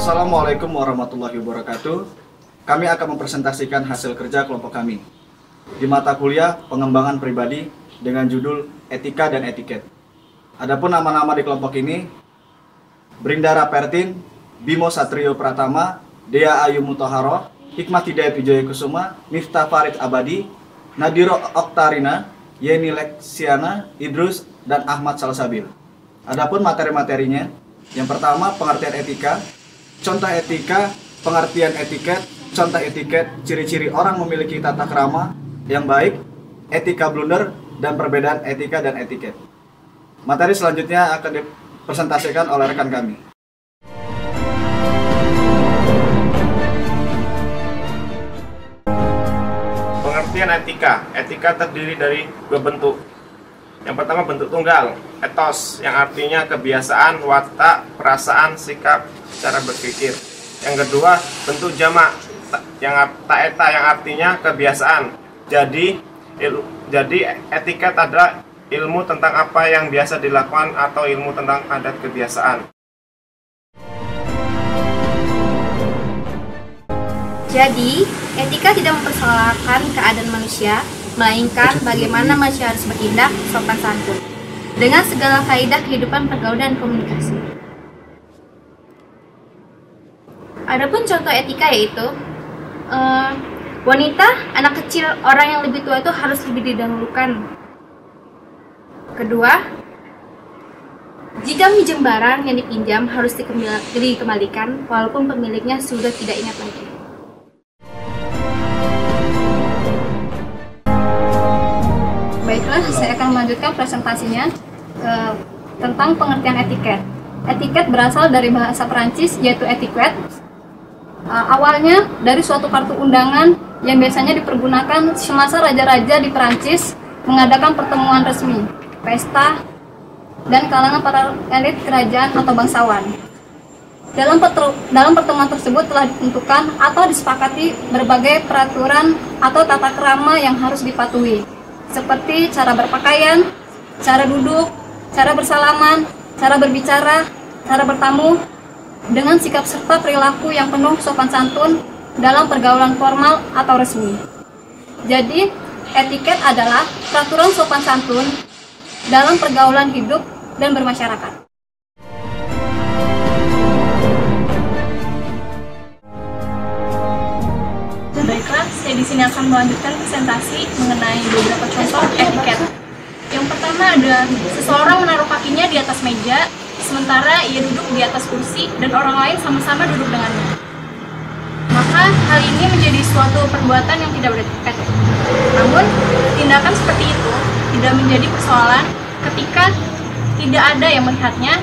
Assalamualaikum warahmatullahi wabarakatuh. Kami akan mempresentasikan hasil kerja kelompok kami di mata kuliah pengembangan pribadi dengan judul Etika dan Etiket. Adapun nama-nama di kelompok ini: Brindara Pertin, Bimo Satrio Pratama, Dea Ayu Mutahharoh, Hikmat Hidayat Wijaya Kusuma, Miftah Farid Abadi, Nadiro Oktarina, Yeni Leksiana, Idrus, dan Ahmad Salsabil. Adapun materi-materinya: yang pertama, pengertian etika, contoh etika, pengertian etiket, contoh etiket, ciri-ciri orang memiliki tata krama yang baik, etika blunder, dan perbedaan etika dan etiket. Materi selanjutnya akan dipresentasikan oleh rekan kami. Pengertian etika. Etika terdiri dari dua bentuk. Yang pertama bentuk tunggal, etos, yang artinya kebiasaan, watak, perasaan, sikap, cara berpikir. Yang kedua bentuk jamak, yang taeta, yang artinya kebiasaan. Jadi etiket adalah ilmu tentang apa yang biasa dilakukan atau ilmu tentang adat kebiasaan. Jadi, etika tidak mempersoalkan keadaan manusia, melainkan bagaimana manusia harus bertindak sopan santun dengan segala kaidah kehidupan, pergaulan, dan komunikasi. Adapun contoh etika yaitu wanita, anak kecil, orang yang lebih tua itu harus lebih didahulukan. Kedua, jika minjem barang yang dipinjam harus dikembalikan walaupun pemiliknya sudah tidak ingat lagi. Baiklah, saya akan melanjutkan presentasinya tentang pengertian etiket. Etiket berasal dari bahasa Perancis yaitu etiquette. Awalnya dari suatu kartu undangan yang biasanya dipergunakan semasa raja-raja di Perancis mengadakan pertemuan resmi, pesta, dan kalangan para elit kerajaan atau bangsawan. Dalam pertemuan tersebut telah ditentukan atau disepakati berbagai peraturan atau tata krama yang harus dipatuhi, seperti cara berpakaian, cara duduk, cara bersalaman, cara berbicara, cara bertamu, dengan sikap serta perilaku yang penuh sopan santun dalam pergaulan formal atau resmi. Jadi, etiket adalah peraturan sopan santun dalam pergaulan hidup dan bermasyarakat. Baiklah, saya di sini akan melanjutkan presentasi mengenai beberapa contoh etiket. Yang pertama ada seseorang menaruh kakinya di atas meja, sementara ia duduk di atas kursi dan orang lain sama-sama duduk dengannya. Maka hal ini menjadi suatu perbuatan yang tidak beretiket. Namun, tindakan seperti itu tidak menjadi persoalan ketika tidak ada yang melihatnya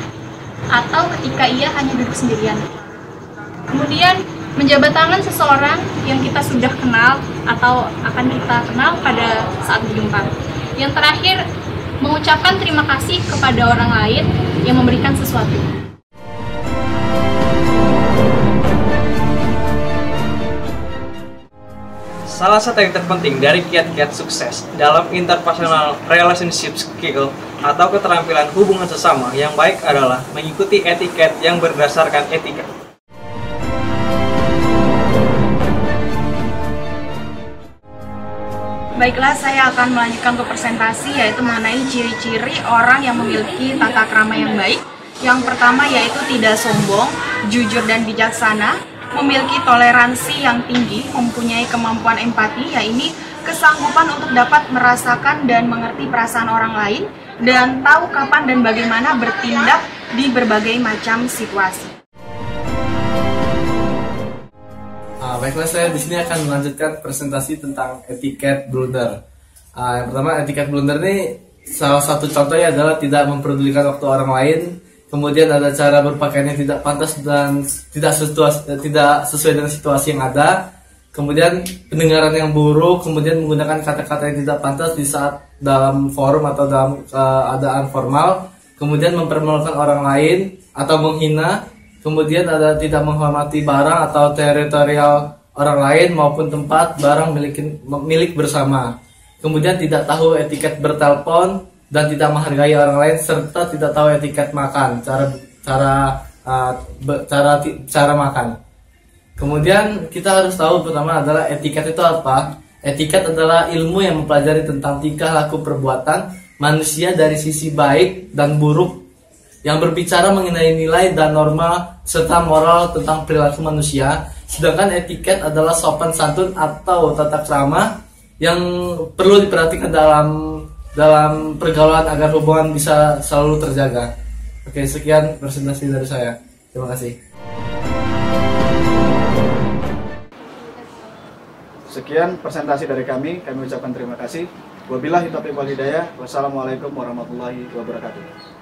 atau ketika ia hanya duduk sendirian. Kemudian, menjabat tangan seseorang yang kita sudah kenal atau akan kita kenal pada saat berjumpa. Yang terakhir, mengucapkan terima kasih kepada orang lain yang memberikan sesuatu. Salah satu yang terpenting dari kiat-kiat sukses dalam interpersonal relationship skill atau keterampilan hubungan sesama yang baik adalah mengikuti etiket yang berdasarkan etika. Baiklah, saya akan melanjutkan ke presentasi yaitu mengenai ciri-ciri orang yang memiliki tata krama yang baik. Yang pertama yaitu tidak sombong, jujur dan bijaksana, memiliki toleransi yang tinggi, mempunyai kemampuan empati, yaitu kesanggupan untuk dapat merasakan dan mengerti perasaan orang lain, dan tahu kapan dan bagaimana bertindak di berbagai macam situasi. Baiklah, saya di sini akan melanjutkan presentasi tentang etiket blunder. Yang pertama, etiket blunder ini salah satu contohnya adalah tidak mempedulikan waktu orang lain. Kemudian ada cara berpakaian yang tidak pantas dan tidak sesuai dengan situasi yang ada. Kemudian pendengaran yang buruk, kemudian menggunakan kata-kata yang tidak pantas di saat dalam forum atau dalam keadaan formal. Kemudian mempermalukan orang lain atau menghina. Kemudian ada tidak menghormati barang atau teritorial orang lain maupun tempat barang milik bersama. Kemudian tidak tahu etiket bertelepon dan tidak menghargai orang lain serta tidak tahu etiket makan, cara cara makan. Kemudian kita harus tahu pertama adalah etiket itu apa. Etiket adalah ilmu yang mempelajari tentang tingkah laku perbuatan manusia dari sisi baik dan buruk, yang berbicara mengenai nilai dan norma serta moral tentang perilaku manusia. Sedangkan etiket adalah sopan santun atau tata krama yang perlu diperhatikan dalam pergaulan agar hubungan bisa selalu terjaga. Oke, sekian presentasi dari saya. Terima kasih. Sekian presentasi dari kami ucapkan terima kasih. Wabillahi taufiq wal hidayah. Wassalamualaikum warahmatullahi wabarakatuh.